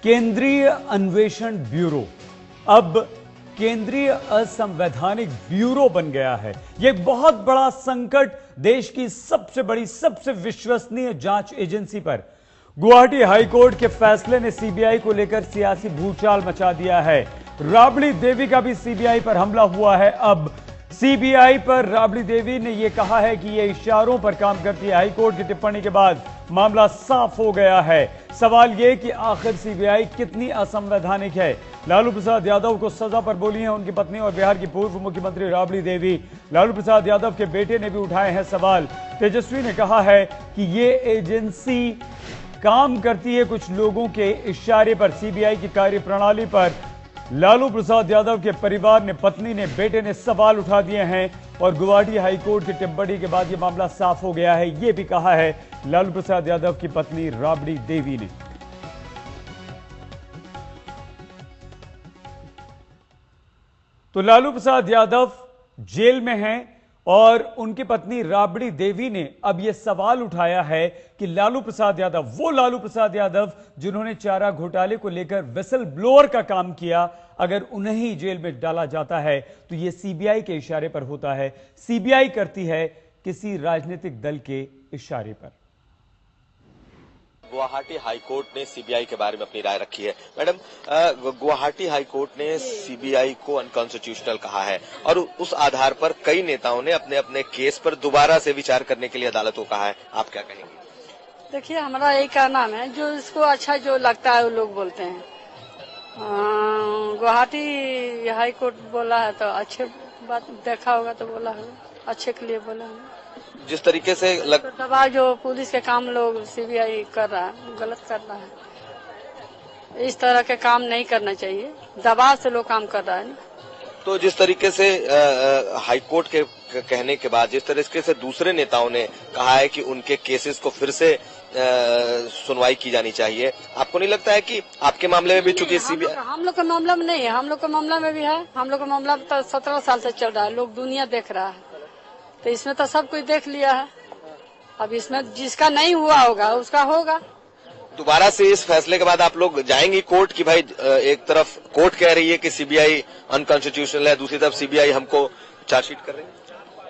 केंद्रीय अन्वेषण ब्यूरो अब केंद्रीय असंवैधानिक ब्यूरो बन गया है। यह एक बहुत बड़ा संकट देश की सबसे बड़ी, सबसे विश्वसनीय जांच एजेंसी पर। गुवाहाटी हाईकोर्ट के फैसले ने सीबीआई को लेकर सियासी भूचाल मचा दिया है। राबड़ी देवी का भी सीबीआई पर हमला हुआ है। अब सीबीआई पर राबड़ी देवी ने यह कहा है कि यह इशारों पर काम करती है। हाईकोर्ट की टिप्पणी के बाद मामला साफ हो गया है। सवाल यह कि आखिर सीबीआई कितनी असंवैधानिक है। लालू प्रसाद यादव को सजा पर बोली है उनकी पत्नी और बिहार की पूर्व मुख्यमंत्री राबड़ी देवी। लालू प्रसाद यादव के बेटे ने भी उठाए हैं सवाल। तेजस्वी ने कहा है कि यह एजेंसी काम करती है कुछ लोगों के इशारे पर। सीबीआई की कार्यप्रणाली पर लालू प्रसाद यादव के परिवार ने, पत्नी ने, बेटे ने सवाल उठा दिए हैं और गुवाहाटी हाईकोर्ट की टिप्पणी के बाद यह मामला साफ हो गया है। यह भी कहा है लालू प्रसाद यादव की पत्नी राबड़ी देवी ने। तो लालू प्रसाद यादव जेल में हैं और उनकी पत्नी राबड़ी देवी ने अब यह सवाल उठाया है कि लालू प्रसाद यादव, वो लालू प्रसाद यादव जिन्होंने चारा घोटाले को लेकर विसल ब्लोअर का काम किया, अगर उन्हें ही जेल में डाला जाता है तो यह सीबीआई के इशारे पर होता है। सीबीआई करती है किसी राजनीतिक दल के इशारे पर। गुवाहाटी हाईकोर्ट ने सीबीआई के बारे में अपनी राय रखी है। मैडम, गुवाहाटी हाईकोर्ट ने सीबीआई को अनकॉन्स्टिट्यूशनल कहा है और उस आधार पर कई नेताओं ने अपने अपने केस पर दोबारा से विचार करने के लिए अदालत को कहा है। आप क्या कहेंगे? देखिए, हमारा यही कहना है, जो इसको अच्छा जो लगता है वो लोग बोलते हैं। गुवाहाटी हाईकोर्ट बोला है तो अच्छे बात देखा होगा तो बोला होगा, अच्छे के लिए बोला है। जिस तरीके से तो दबाव जो पुलिस के काम लोग सीबीआई कर रहा है, गलत कर रहा है। इस तरह के काम नहीं करना चाहिए, दबाव से लोग काम कर रहा है। तो जिस तरीके से हाईकोर्ट के कहने के बाद जिस तरीके से दूसरे नेताओं ने कहा है कि उनके केसेस को फिर से सुनवाई की जानी चाहिए, आपको नहीं लगता है कि आपके मामले में भी चूंकि सीबीआई, हम लोग के मामला में नहीं है, हम लोग के मामला में भी है। हम लोग का मामला तो 17 साल से चल रहा है, लोग दुनिया देख रहा है, तो इसमें तो सब कुछ देख लिया है। अब इसमें जिसका नहीं हुआ होगा उसका होगा। दोबारा से इस फैसले के बाद आप लोग जाएंगे कोर्ट की भाई एक तरफ कोर्ट कह रही है कि सीबीआई अनकॉन्स्टिट्यूशनल है, दूसरी तरफ सीबीआई हमको चार्जशीट कर रही है?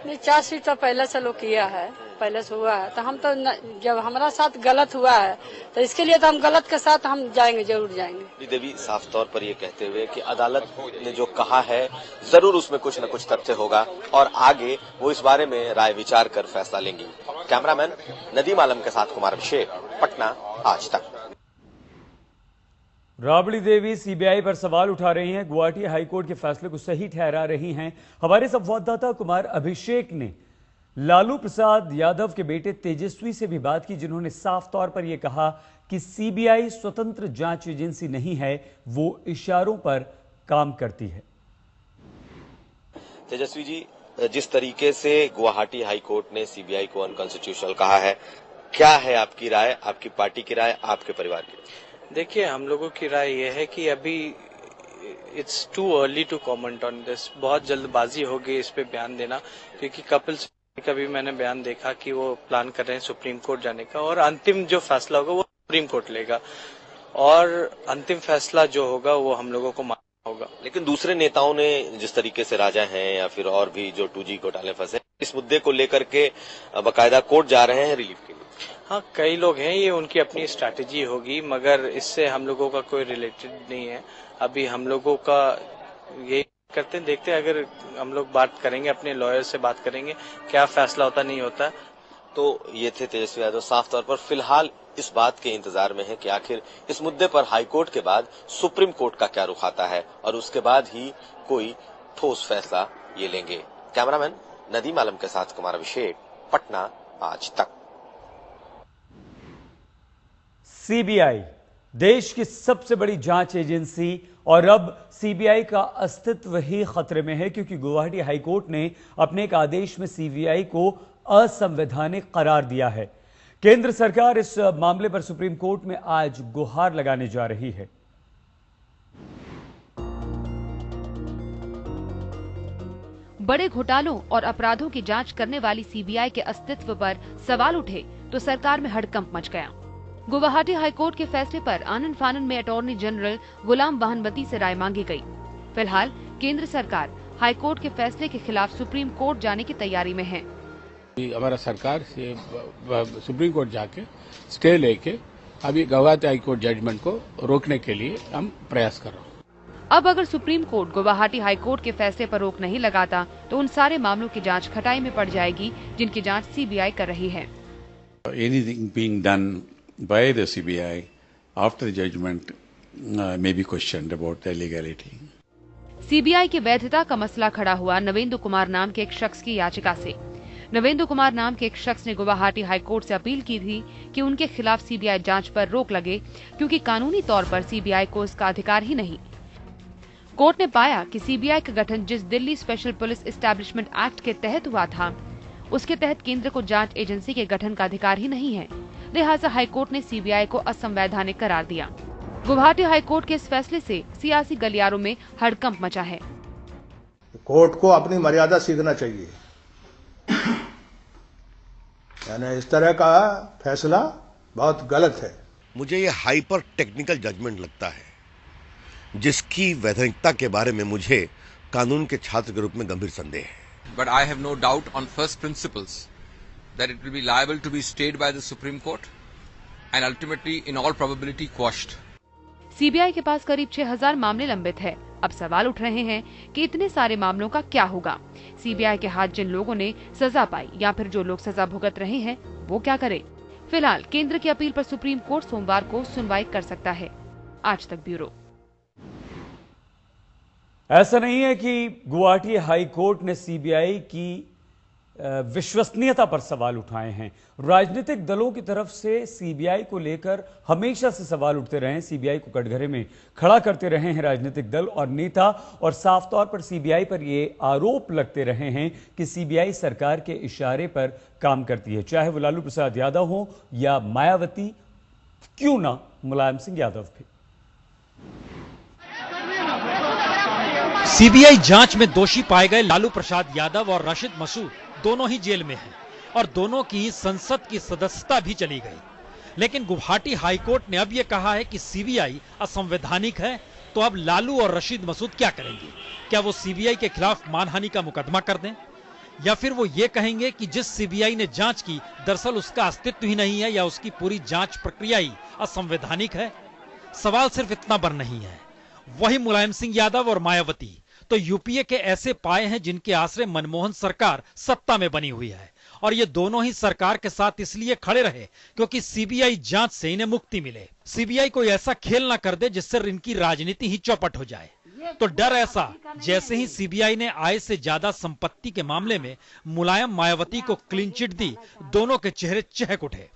नहीं, चार्जशीट तो पहले से लोग किया है, पहले से हुआ है। तो हम तो जब हमारा साथ गलत हुआ है तो इसके लिए तो हम गलत के साथ हम जाएंगे, जरूर जाएंगे। देवी साफ तौर पर ये कहते हुए कि अदालत ने जो कहा है जरूर उसमें कुछ न कुछ तथ्य होगा और आगे वो इस बारे में राय विचार कर फैसला लेंगी। कैमरामैन नदीम आलम के साथ कुमार अभिषेक, पटना, आज तक। राबड़ी देवी सीबीआई पर सवाल उठा रही हैं, गुवाहाटी हाईकोर्ट के फैसले को सही ठहरा रही हैं। हमारे संवाददाता कुमार अभिषेक ने लालू प्रसाद यादव के बेटे तेजस्वी से भी बात की, जिन्होंने साफ तौर पर यह कहा कि सीबीआई स्वतंत्र जांच एजेंसी नहीं है, वो इशारों पर काम करती है। तेजस्वी जी, जिस तरीके से गुवाहाटी हाईकोर्ट ने सीबीआई को अनकॉन्स्टिट्यूशनल कहा है, क्या है आपकी राय, आपकी पार्टी की राय, आपके परिवार की? देखिए, हम लोगों की राय यह है कि अभी it's too early to comment on this. बहुत जल्दबाजी होगी इस पे बयान देना, क्योंकि कपिल सिब्बल का भी मैंने बयान देखा कि वो प्लान कर रहे हैं सुप्रीम कोर्ट जाने का और अंतिम जो फैसला होगा वो सुप्रीम कोर्ट लेगा और अंतिम फैसला जो होगा वो हम लोगों को मानना होगा। लेकिन दूसरे नेताओं ने जिस तरीके से राजा हैं या फिर और भी जो 2G घोटाले फंसे, इस मुद्दे को लेकर के बाकायदा कोर्ट जा रहे हैं रिलीफ के लिए। हाँ, कई लोग हैं, ये उनकी अपनी स्ट्रैटेजी होगी, मगर इससे हम लोगों का कोई रिलेटेड नहीं है। अभी हम लोगों का ये करते हैं, देखते हैं, अगर हम लोग बात करेंगे, अपने लॉयर से बात करेंगे, क्या फैसला होता नहीं होता। तो ये थे तेजस्वी यादव साफ तौर पर फिलहाल इस बात के इंतजार में है कि आखिर इस मुद्दे पर हाईकोर्ट के बाद सुप्रीम कोर्ट का क्या रुख आता है और उसके बाद ही कोई ठोस फैसला ये लेंगे। कैमरामैन नदीम आलम के साथ कुमार अभिषेक, पटना, आज तक। सीबीआई देश की सबसे बड़ी जांच एजेंसी और अब सीबीआई का अस्तित्व ही खतरे में है, क्योंकि गुवाहाटी हाईकोर्ट ने अपने एक आदेश में सीबीआई को असंवैधानिक करार दिया है। केंद्र सरकार इस मामले पर सुप्रीम कोर्ट में आज गुहार लगाने जा रही है। बड़े घोटालों और अपराधों की जांच करने वाली सीबीआई के अस्तित्व पर सवाल उठे तो सरकार में हड़कंप मच गया। गुवाहाटी हाईकोर्ट के फैसले पर आनन फानन में अटॉर्नी जनरल गुलाम बहनवती से राय मांगी गई। फिलहाल केंद्र सरकार हाईकोर्ट के फैसले के खिलाफ सुप्रीम कोर्ट जाने की तैयारी में है। हमारा सरकार से सुप्रीम कोर्ट जाके स्टे लेके अभी गुवाहाटी हाईकोर्ट जजमेंट को रोकने के लिए हम प्रयास कर रहे हैं। अब अगर सुप्रीम कोर्ट गुवाहाटी हाईकोर्ट के फैसले पर रोक नहीं लगाता तो उन सारे मामलों की जांच खटाई में पड़ जाएगी जिनकी जांच सीबीआई कर रही है। Anything being done by the CBI after the judgment may be questioned about the legality. CBI की वैधता का मसला खड़ा हुआ नवेंदु कुमार नाम के एक शख्स की याचिका से। नवेंदु कुमार नाम के एक शख्स ने गुवाहाटी हाईकोर्ट से अपील की थी कि उनके खिलाफ सीबीआई जांच पर रोक लगे क्योंकि कानूनी तौर पर सीबीआई को इसका अधिकार ही नहीं। कोर्ट ने पाया कि सीबीआई का गठन जिस Delhi special police establishment act के तहत हुआ था, उसके तहत केंद्र को जांच एजेंसी के गठन का अधिकार ही नहीं है। लिहाजा हाईकोर्ट ने सीबीआई को असंवैधानिक करार दिया। गुवाहाटी हाईकोर्ट के इस फैसले से सियासी गलियारों में हड़कंप मचा है। कोर्ट को अपनी मर्यादा सीखना चाहिए। यानी इस तरह का फैसला बहुत गलत है। मुझे ये हाइपर टेक्निकल जजमेंट लगता है जिसकी वैधानिकता के बारे में मुझे कानून के छात्र के रूप में गंभीर संदेह है। But I have no doubt on first principles that it will be liable to be stayed by the Supreme Court and ultimately in all probability quashed. CBI के पास करीब 6000 मामले लंबित है। अब सवाल उठ रहे हैं कि इतने सारे मामलों का क्या होगा। सीबीआई के हाथ जिन लोगों ने सजा पाई या फिर जो लोग सजा भुगत रहे हैं वो क्या करे। फिलहाल केंद्र की अपील पर सुप्रीम कोर्ट सोमवार को सुनवाई कर सकता है। आज तक ब्यूरो। ऐसा नहीं है कि गुवाहाटी हाई कोर्ट ने सीबीआई की विश्वसनीयता पर सवाल उठाए हैं। राजनीतिक दलों की तरफ से सीबीआई को लेकर हमेशा से सवाल उठते रहे हैं। सीबीआई को कटघरे में खड़ा करते रहे हैं राजनीतिक दल और नेता, और साफ तौर पर सीबीआई पर ये आरोप लगते रहे हैं कि सीबीआई सरकार के इशारे पर काम करती है, चाहे वो लालू प्रसाद यादव हो या मायावती, क्यों ना मुलायम सिंह यादव भी। सीबीआई जांच में दोषी पाए गए लालू प्रसाद यादव और राशिद मसूद दोनों ही जेल में हैं और दोनों की संसद की सदस्यता भी चली गई। लेकिन गुवाहाटी हाईकोर्ट ने अब यह कहा है कि सीबीआई असंवैधानिक है, तो अब लालू और राशिद मसूद क्या करेंगे? क्या वो सीबीआई के खिलाफ मानहानि का मुकदमा कर दें, या फिर वो ये कहेंगे कि जिस सीबीआई ने जांच की दरअसल उसका अस्तित्व ही नहीं है या उसकी पूरी जांच प्रक्रिया ही असंवैधानिक है? सवाल सिर्फ इतना पर नहीं है। वही मुलायम सिंह यादव और मायावती तो यूपीए के ऐसे पाए हैं जिनके आश्रय मनमोहन सरकार सत्ता में बनी हुई है, और ये दोनों ही सरकार के साथ इसलिए खड़े रहे क्योंकि सीबीआई जांच से इन्हें मुक्ति मिले। सीबीआई कोई ऐसा खेल ना कर दे जिससे इनकी राजनीति ही चौपट हो जाए। तो डर ऐसा, जैसे ही सीबीआई ने आय से ज्यादा संपत्ति के मामले में मुलायम मायावती को क्लीन चिट दी, दोनों के चेहरे चहक उठे।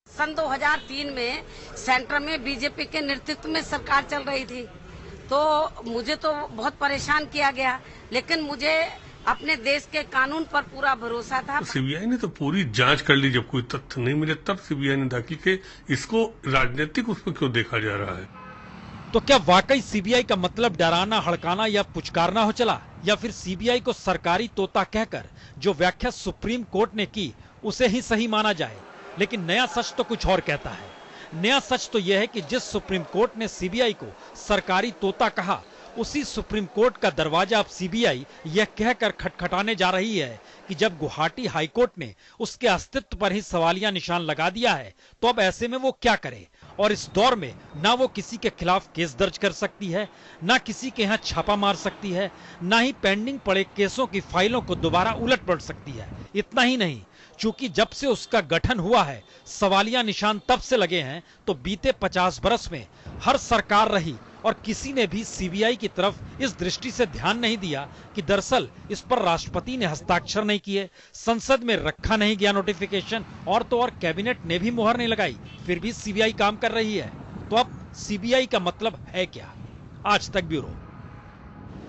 सन 2003 में सेंटर में बीजेपी के नेतृत्व में सरकार चल रही थी, तो मुझे तो बहुत परेशान किया गया, लेकिन मुझे अपने देश के कानून पर पूरा भरोसा था। सीबीआई ने तो पूरी जांच कर ली, जब कोई तथ्य नहीं मिले तब सीबीआई ने दाखिल के इसको राजनीतिक उस पर क्यों देखा जा रहा है। तो क्या वाकई सीबीआई का मतलब डराना, हड़काना या पुचकारना हो चला, या फिर सीबीआई को सरकारी तोता कहकर जो व्याख्या सुप्रीम कोर्ट ने की उसे ही सही माना जाए? लेकिन नया सच तो कुछ और कहता है। नया सच तो यह है कि जिस सुप्रीम कोर्ट ने सीबीआई को सरकारी तोता कहा, उसी सुप्रीम कोर्ट का दरवाजा अब सीबीआई यह कहकर खटखटाने जा रही है कि जब गुवाहाटी हाईकोर्ट ने उसके अस्तित्व पर ही सवालिया निशान लगा दिया है, तो अब ऐसे में वो क्या करे। और इस दौर में ना वो किसी के खिलाफ केस दर्ज कर सकती है, ना किसी के यहाँ छापा मार सकती है, ना ही पेंडिंग पड़े केसों की फाइलों को दोबारा उलट पलट सकती है। इतना ही नहीं, चूंकि जब से उसका गठन हुआ है सवालिया निशान तब से लगे हैं, तो बीते 50 बरस में हर सरकार रही और किसी ने भी सीबीआई की तरफ इस दृष्टि से ध्यान नहीं दिया कि दरअसल इस पर राष्ट्रपति ने हस्ताक्षर नहीं किए, संसद में रखा नहीं गया नोटिफिकेशन, और तो और कैबिनेट ने भी मुहर नहीं लगाई, फिर भी सीबीआई काम कर रही है। तो अब सीबीआई का मतलब है क्या? आज तक ब्यूरो।